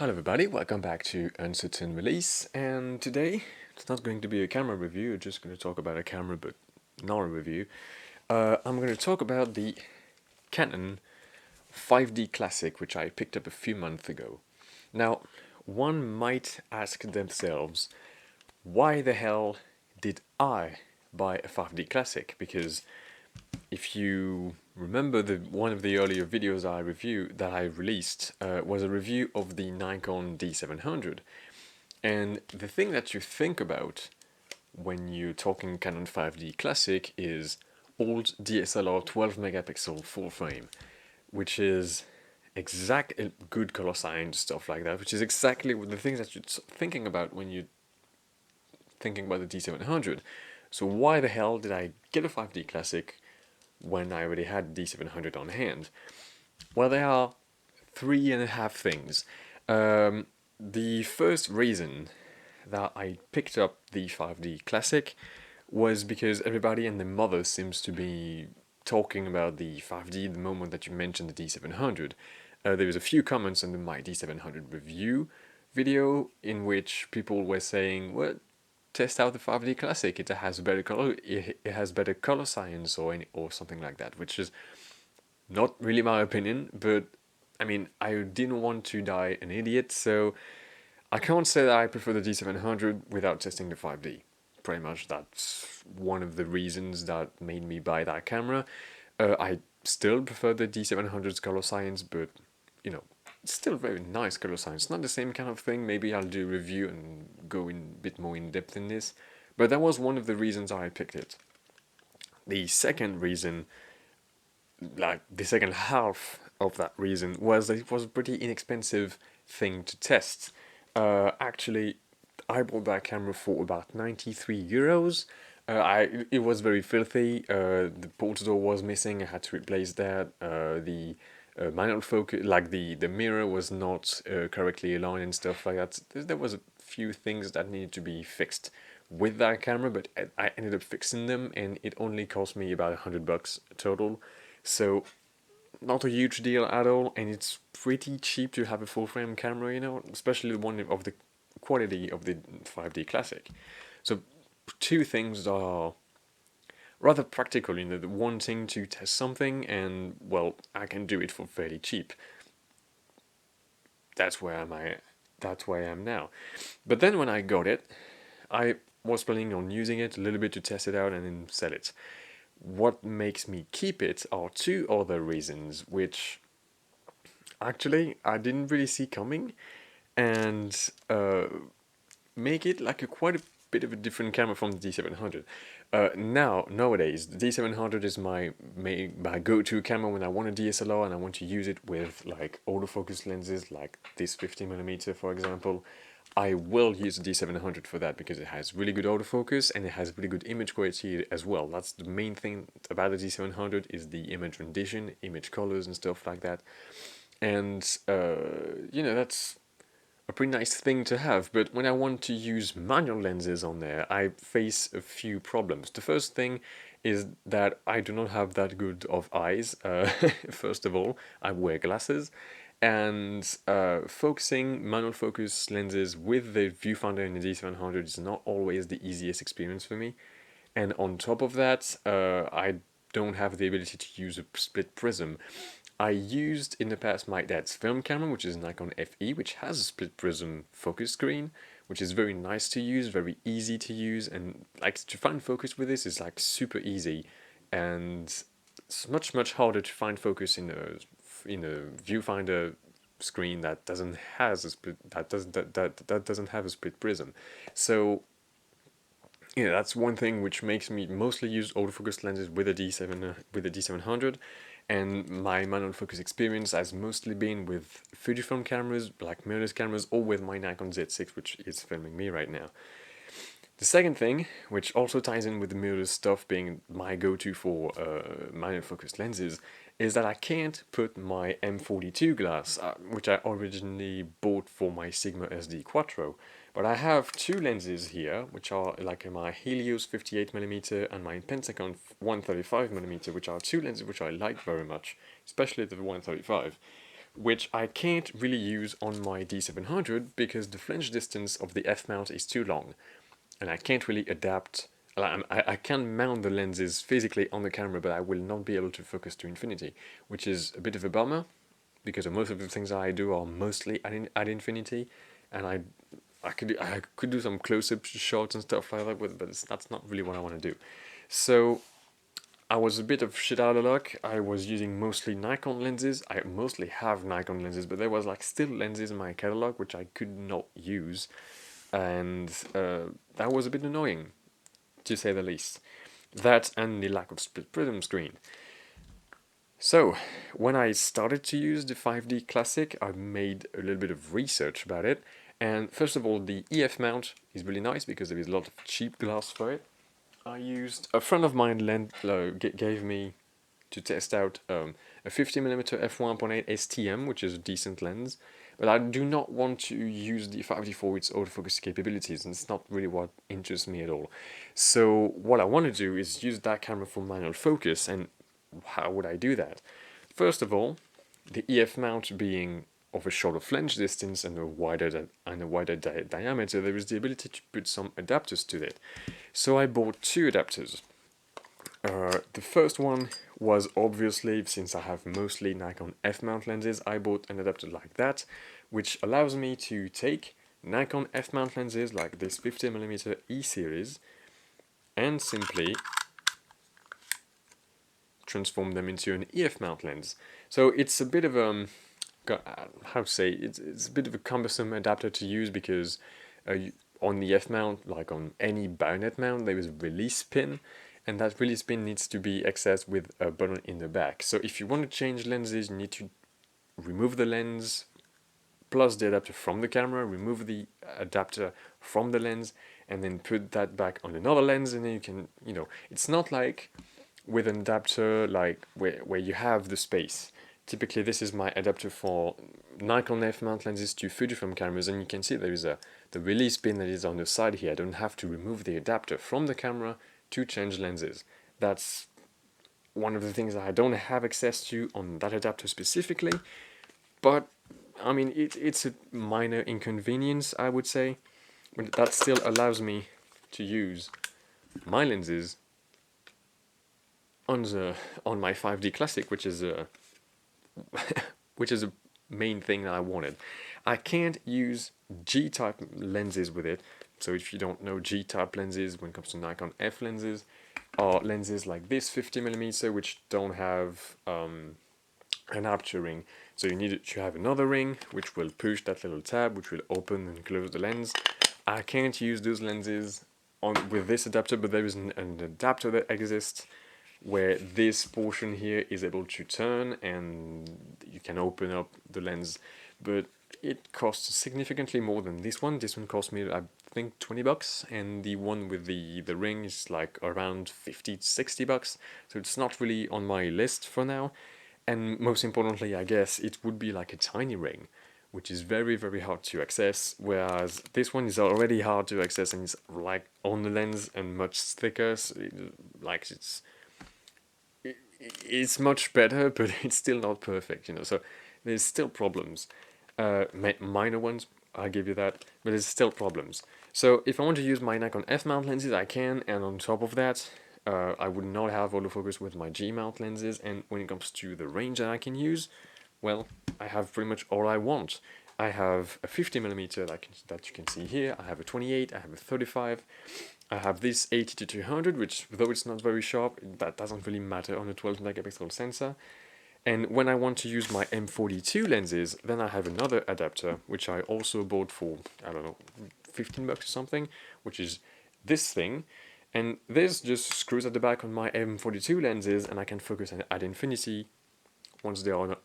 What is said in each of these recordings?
Hello everybody, welcome back to Uncertain Release, and today it's not going to be a camera review, I'm just going to talk about a camera but not a review. I'm going to talk about the Canon 5D Classic, which I picked up a few months ago. Now, one might ask themselves, why the hell did I buy a 5D Classic? Because if you remember, one of the earlier videos I released was a review of the Nikon D700, and the thing that you think about when you're talking Canon 5D Classic is old DSLR 12 megapixel full frame, which is exact good color science stuff like that, which is exactly the things that you're thinking about when you're thinking about the D700. So why the hell did I get a 5D Classic when I already had D700 on hand? Well, there are three and a half things. The first reason that I picked up the 5D Classic was because everybody and their mother seems to be talking about the 5D the moment that you mentioned the D700. There was a few comments under my D700 review video in which people were saying, well, test out the 5D Classic. It has better color. It has better color science, or something like that, which is not really my opinion. But I mean, I didn't want to die an idiot, so I can't say that I prefer the D700 without testing the 5D. Pretty much, that's one of the reasons that made me buy that camera. I still prefer the D700's color science, but you know, it's still very nice color science. Not the same kind of thing. Maybe I'll do a review and go in a bit more in depth in this. But that was one of the reasons I picked it. The second reason, like the second half of that reason, was that it was a pretty inexpensive thing to test. Actually, I bought that camera for about 93 euros. It was very filthy. The port door was missing. I had to replace that. The manual focus, like the mirror, was not correctly aligned and stuff like that. There was a few things that needed to be fixed with that camera, but I ended up fixing them, and it only cost me about $100 total. So not a huge deal at all, and it's pretty cheap to have a full frame camera, especially the one of the quality of the 5D Classic. So two things are rather practical, the wanting to test something, and well, I can do it for fairly cheap. That's where that's where I am now. But then when I got it, I was planning on using it a little bit to test it out and then sell it. What makes me keep it are two other reasons, which actually I didn't really see coming, and make it like quite a bit of a different camera from the D700. Nowadays, the D700 is my go-to camera when I want a DSLR and I want to use it with like autofocus lenses, like this 50mm, for example. I will use the D700 for that because it has really good autofocus and it has really good image quality as well. That's the main thing about the D700 is the image rendition, image colors and stuff like that. And that's a pretty nice thing to have, but when I want to use manual lenses on there, I face a few problems. The first thing is that I do not have that good of eyes. First of all, I wear glasses, and focusing manual focus lenses with the viewfinder in the D700 is not always the easiest experience for me. And on top of that, I don't have the ability to use a split prism. I used in the past my dad's film camera, which is Nikon FE, which has a split prism focus screen, which is very nice to use, very easy to use, and like to find focus with this is like super easy, and it's much harder to find focus in a viewfinder screen that doesn't has a split that doesn't have a split prism. So that's one thing which makes me mostly use autofocus lenses with a D700, and my manual focus experience has mostly been with Fujifilm cameras, like mirrorless cameras, or with my Nikon Z6, which is filming me right now. The second thing, which also ties in with the mirrorless stuff being my go-to for manual focus lenses, is that I can't put my M42 glass, which I originally bought for my Sigma SD Quattro, but I have two lenses here, which are like my Helios 58mm and my Pentacon 135mm, which are two lenses which I like very much, especially the 135. which I can't really use on my D700 because the flange distance of the f-mount is too long, and I can't really adapt. I can mount the lenses physically on the camera, but I will not be able to focus to infinity, which is a bit of a bummer, because most of the things I do are mostly at infinity, and I could do some close-up shots and stuff like that, but that's not really what I want to do. So I was a bit of shit out of luck. I was using mostly Nikon lenses. I mostly have Nikon lenses, but there was like still lenses in my catalog which I could not use, and that was a bit annoying, to say the least. That and the lack of split prism screen. So, when I started to use the 5D Classic, I made a little bit of research about it. And first of all, the EF mount is really nice because there is a lot of cheap glass for it. I used a friend of mine gave me to test out a 50mm f1.8 STM, which is a decent lens. But I do not want to use the 5D for its autofocus capabilities, and it's not really what interests me at all. So what I want to do is use that camera for manual focus, and how would I do that? First of all, the EF mount being of a shorter flange distance and a wider diameter, there is the ability to put some adapters to it. So I bought two adapters. The first one was obviously, since I have mostly Nikon f-mount lenses, I bought an adapter like that, which allows me to take Nikon f-mount lenses like this 50mm E series and simply transform them into an EF mount lens. So it's a bit of how to say, it's a bit of a cumbersome adapter to use because on the F mount, like on any bayonet mount, there is a release pin, and that release pin needs to be accessed with a button in the back. So if you want to change lenses, you need to remove the lens plus the adapter from the camera, remove the adapter from the lens, and then put that back on another lens, and then you can, it's not like with an adapter like where you have the space. Typically this is my adapter for Nikon f-mount lenses to Fujifilm cameras, and you can see there is the release pin that is on the side here. I don't have to remove the adapter from the camera to change lenses. That's one of the things that I don't have access to on that adapter specifically, but I mean it's a minor inconvenience, I would say, but that still allows me to use my lenses on my 5D Classic, which is a main thing that I wanted. I can't use G-type lenses with it. So if you don't know, G-type lenses when it comes to Nikon F lenses are lenses like this 50mm, which don't have an aperture ring. So you need to have another ring which will push that little tab which will open and close the lens. I can't use those lenses with this adapter, but there is an adapter that exists where this portion here is able to turn and you can open up the lens, but it costs significantly more than this one. This one cost me, I think, 20 bucks, and the one with the ring is like around 50 to 60 bucks, so it's not really on my list for now. And most importantly, I guess, it would be like a tiny ring, which is very, very hard to access, whereas this one is already hard to access and it's like on the lens and much thicker, so it's much better, but it's still not perfect, so there's still problems. Minor ones, I'll give you that, but there's still problems. So if I want to use my Nikon f-mount lenses, I can, and on top of that, I would not have autofocus with my G-mount lenses, and when it comes to the range that I can use, well, I have pretty much all I want. I have a 50mm that you can see here, I have a 28, I have a 35, I have this 80 to 200, which, though it's not very sharp, that doesn't really matter on a 12 megapixel sensor. And when I want to use my M42 lenses, then I have another adapter, which I also bought for, I don't know, 15 bucks or something, which is this thing. And this just screws at the back on my M42 lenses, and I can focus at infinity once they are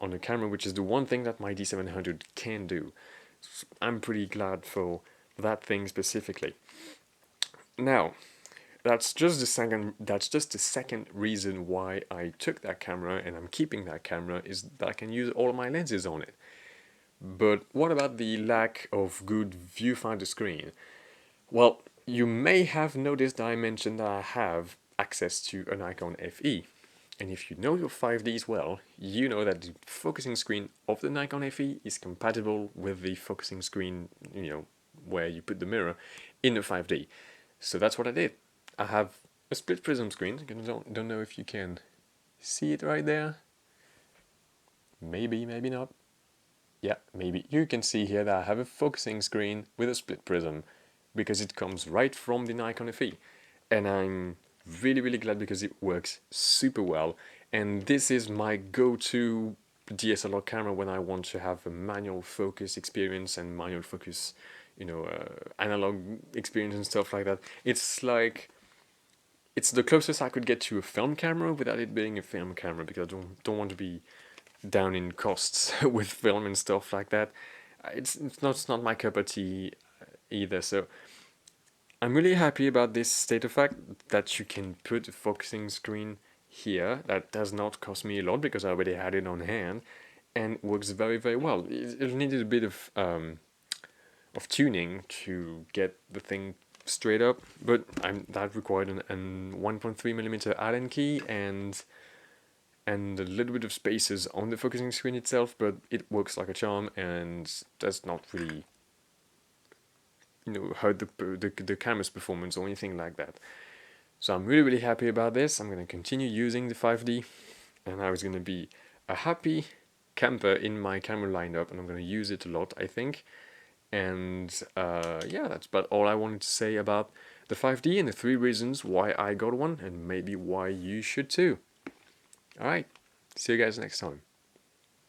on the camera, which is the one thing that my D700 can do. I'm pretty glad for that thing specifically. Now, that's just the second reason why I took that camera and I'm keeping that camera, is that I can use all of my lenses on it. But what about the lack of good viewfinder screen? Well, you may have noticed that I mentioned that I have access to a Nikon FE. And if you know your 5Ds well, you know that the focusing screen of the Nikon FE is compatible with the focusing screen, where you put the mirror in the 5D. So that's what I did. I have a split prism screen. I don't know if you can see it right there. Maybe, maybe not. Yeah, maybe. You can see here that I have a focusing screen with a split prism because it comes right from the Nikon FE. And I'm really, really glad because it works super well. And this is my go-to DSLR camera when I want to have a manual focus experience and manual focus, analog experience and stuff like that. It's the closest I could get to a film camera without it being a film camera, because I don't want to be down in costs with film and stuff like that. It's not my cup of tea either. So I'm really happy about this state of fact that you can put a focusing screen here. That does not cost me a lot because I already had it on hand, and works very, very well. It needed a bit of tuning to get the thing straight up, but that required an 1.3mm Allen key and a little bit of spaces on the focusing screen itself, but it works like a charm and does not really hurt the camera's performance or anything like that. So I'm really, really happy about this. I'm going to continue using the 5D, and I was going to be a happy camper in my camera lineup, and I'm going to use it a lot, I think. And yeah, that's about all I wanted to say about the 5D and the 3 reasons why I got one, and maybe why you should too. Alright, see you guys next time.